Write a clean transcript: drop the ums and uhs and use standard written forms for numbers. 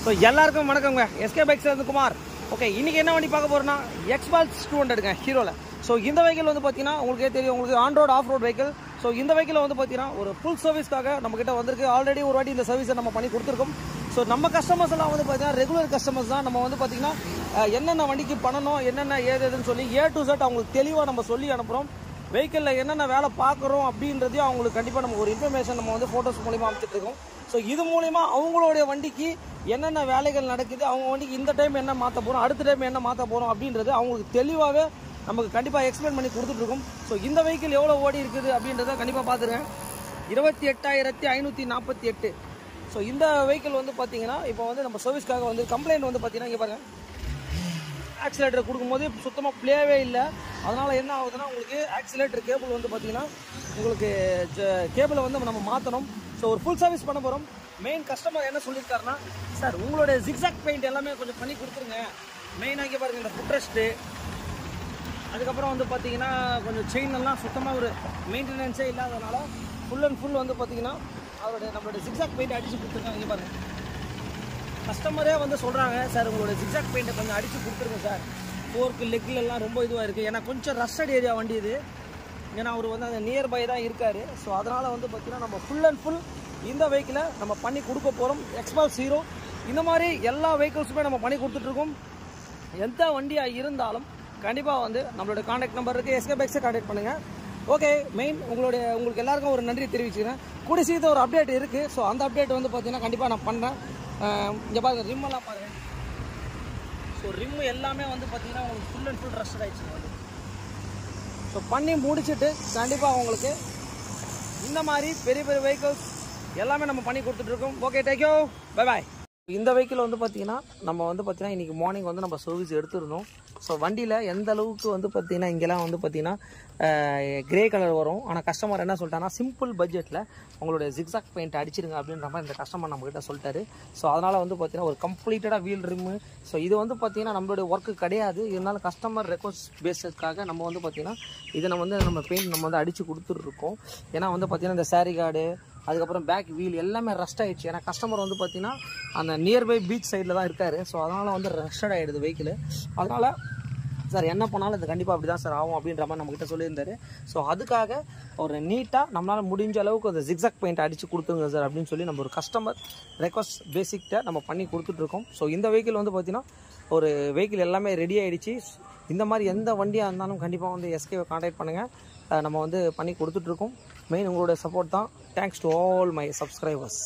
So எல்லாருக்கும் வணக்கங்க, SK bikes வந்து குமார். ஓகே, இன்னைக்கு என்ன வண்டி பார்க்க போறோம்னா எக்ஸ்பால்ஸ் 200ங்க ஹீரோவில். ஸோ இந்த வெஹிக்கிள் வந்து பார்த்தீங்கன்னா உங்களுக்கே தெரியும், உங்களுக்கு on road off road vehicle. So இந்த வெஹிக்கிள் வந்து பார்த்தீங்கன்னா ஒரு ஃபுல் சர்வீஸ்க்காக நம்மக்கிட்ட வந்திருக்கு. ஆல்ரெடி ஒரு வாட்டி இந்த சர்வீஸை நம்ம பண்ணி கொடுத்துருக்கோம். ஸோ நம்ம கஸ்டமர்ஸ் எல்லாம் வந்து பார்த்தீங்கன்னா ரெகுலர் கஸ்டமர்ஸ் தான். நம்ம வந்து பார்த்தீங்கன்னா என்னென்ன வண்டிக்கு பண்ணணும், என்னென்ன ஏதுன்னு சொல்லி A to Z அவங்களுக்கு தெளிவாக நம்ம சொல்லி அனுப்புகிறோம். வெஹிக்கிளில் என்னென்ன வேலை பார்க்குறோம் அப்படின்றதையும் அவங்களுக்கு கண்டிப்பாக நம்ம ஒரு இன்ஃபர்மேஷன் நம்ம வந்து ஃபோட்டோஸ் மூலிமா அமைச்சிட்ருக்கோம். ஸோ இது மூலிமா அவங்களுடைய வண்டிக்கு என்னென்ன வேலைகள் நடக்குது, அவங்க வண்டிக்கு இந்த டைம் என்ன மாற்ற போகிறோம், அடுத்த டைம் என்ன மாற்ற போகிறோம் அப்படின்றது அவங்களுக்கு தெளிவாகவே நமக்கு கண்டிப்பாக எக்ஸ்பிளைன் பண்ணி கொடுத்துட்ருக்கோம். ஸோ இந்த வெஹிக்கிள் எவ்வளோ ஓடி இருக்குது அப்படின்றத கண்டிப்பாக பார்த்துருக்கேன். 28,548. ஸோ இந்த வெஹிக்கிள் வந்து பார்த்தீங்கன்னா இப்போ வந்து நம்ம சர்வீஸ்க்காக வந்து கம்ப்ளைண்ட் வந்து பார்த்தீங்கன்னா இங்கே பாருங்கள், ஆக்சிலேட்டர் கொடுக்கும்போது சுத்தமாக ப்ளேவே இல்லை. அதனால் என்ன ஆகுதுன்னா உங்களுக்கு ஆக்சிலேட்டர் கேபிள் வந்து பார்த்தீங்கன்னா உங்களுக்கு கேபிளை வந்து நம்ம மாற்றணும். ஸோ ஒரு ஃபுல் சர்வீஸ் பண்ண போகிறோம். மெயின் கஸ்டமர் என்ன சொல்லியிருக்காருன்னா, சார் உங்களுடைய ஜிக்ஸாக் பெயிண்ட் எல்லாமே கொஞ்சம் பண்ணி கொடுத்துருங்க. மெயினாக இங்கே பாருங்கள், இந்த ஃபுட்ரெஸ்ட்டு, அதுக்கப்புறம் வந்து பார்த்தீங்கன்னா கொஞ்சம் செயின் எல்லாம் சுத்தமாக ஒரு மெயின்டெனன்ஸே இல்லாதனால ஃபுல் அண்ட் ஃபுல் வந்து பார்த்தீங்கன்னா நம்மளுடைய ஜிக்ஸாக் பெயிண்ட் அடித்து கொடுத்துருக்காங்க. இங்கே பாருங்கள், கஸ்டமரே வந்து சொல்கிறாங்க, சார் உங்களோட ஜிக்ஸாக் பெயிண்ட்டை கொஞ்சம் அடித்து கொடுத்துருங்க சார், ஃபோர்க்கு லெக்கில் எல்லாம் ரொம்ப இதுவாக இருக்குது. ஏன்னா கொஞ்சம் ரஸ்டட் ஏரியா வண்டி இது, ஏன்னா அவர் வந்து அந்த நியர்பை தான் இருக்கார். ஸோ அதனால் வந்து பார்த்திங்கன்னா நம்ம ஃபுல் அண்ட் ஃபுல் இந்த வெஹிக்கிளை நம்ம பண்ணி கொடுக்க போகிறோம். எக்ஸ்பால்ஸ் ஹீரோ இந்த மாதிரி எல்லா வெஹிக்கிள்ஸுமே நம்ம பண்ணி கொடுத்துட்ருக்கோம். எந்த வண்டியாக இருந்தாலும் கண்டிப்பாக வந்து நம்மளோட கான்டாக்ட் நம்பர் இருக்குது, எஸ்கே பைக்ஸை கான்டாக்ட் பண்ணுங்கள். ஓகே, உங்களுக்கு எல்லாருக்கும் ஒரு நன்றி தெரிவிச்சுக்கிறேன். கூடிய சீக்கிரம் ஒரு அப்டேட் இருக்குது. ஸோ அந்த அப்டேட் வந்து பார்த்திங்கன்னா கண்டிப்பாக நான் பண்ணுறேன். இங்கே பாருங்க, ரிம்மெல்லாம் பாருங்கள். ஸோ ரிம்மு எல்லாமே வந்து பார்த்தீங்கன்னா உங்களுக்கு ஃபுல் அண்ட் ஃபுல் ரஸ்ட் ஆகிடுச்சு வந்து. ஸோ பண்ணி முடிச்சுட்டு கண்டிப்பாக உங்களுக்கு இந்த மாதிரி பெரிய பெரிய வெஹிக்கிள்ஸ் எல்லாமே நம்ம பண்ணி கொடுத்துட்ருக்கோம். Okay, thank you, bye bye. இந்த வெஹிக்கிள் வந்து பார்த்தீங்கன்னா நம்ம வந்து பார்த்தீங்கன்னா இன்றைக்கி மார்னிங் வந்து நம்ம சர்வீஸ் எடுத்துருந்தோம். ஸோ வண்டியில் எந்த அளவுக்கு வந்து பார்த்தீங்கன்னா இங்கெல்லாம் வந்து பார்த்தீங்கன்னா கிரே கலர் வரும். ஆனால் கஸ்டமர் என்ன சொல்லிட்டாங்கன்னா, சிம்பிள் பட்ஜெட்டில் உங்களுடைய ஜிக்ஸாக் பெயிண்ட் அடிச்சிருங்க அப்படின்ற மாதிரி இந்த கஸ்டமர் நம்மகிட்ட சொல்லிட்டாரு. ஸோ அதனால் வந்து பார்த்தீங்கன்னா ஒரு கம்ப்ளீட்டடாக வீல் ரிம்மு. ஸோ இது வந்து பார்த்தீங்கன்னா நம்மளுடைய ஒர்க்கு கிடையாது, இருந்தாலும் கஸ்டமர் ரெக்வஸ்ட் பேஸஸ்க்காக நம்ம வந்து பார்த்தீங்கன்னா இதை நம்ம பெயிண்ட் நம்ம வந்து அடித்து கொடுத்துட்ருக்கோம். ஏன்னா வந்து பார்த்தீங்கன்னா இந்த சாரி கார்டு, அதுக்கப்புறம் பேக் வீல் எல்லாமே ரஸ்ட் ஆகிடுச்சு. ஏன்னா கஸ்டமர் வந்து பார்த்தீங்கன்னா அந்த நியர்பை பீச் சைடில் தான் இருக்கார். ஸோ அதனால் வந்து ரஸ்டட் ஆகிடுது வெஹிக்கிள். அதனால் சார் என்ன பண்ணாலும் இது கண்டிப்பாக அப்படி தான் சார் ஆகும் அப்படின்ற மாதிரி நம்மக்கிட்ட சொல்லியிருந்தாரு. ஸோ அதுக்காக ஒரு நீட்டாக நம்மளால் முடிஞ்ச அளவுக்கு அந்த ஜிக்ஸாக் பெயிண்ட் அடித்து கொடுத்துருங்க சார் அப்படின்னு சொல்லி நம்ம ஒரு கஸ்டமர் ரெக்வஸ்ட் பேசிக்கிட்ட நம்ம பண்ணி கொடுத்துட்ருக்கோம். ஸோ இந்த வெஹிக்கிள் வந்து பார்த்திங்கன்னா ஒரு வெஹிக்கிள் எல்லாமே ரெடி ஆகிடுச்சு. இந்த மாதிரி எந்த வண்டியாக இருந்தாலும் கண்டிப்பாக வந்து எஸ்கேவை கான்டாக்ட் பண்ணுங்கள், நம்ம வந்து பண்ணி கொடுத்துட்ருக்கோம். மெயின் உங்களோட சப்போர்ட் தான். Thanks to all my subscribers.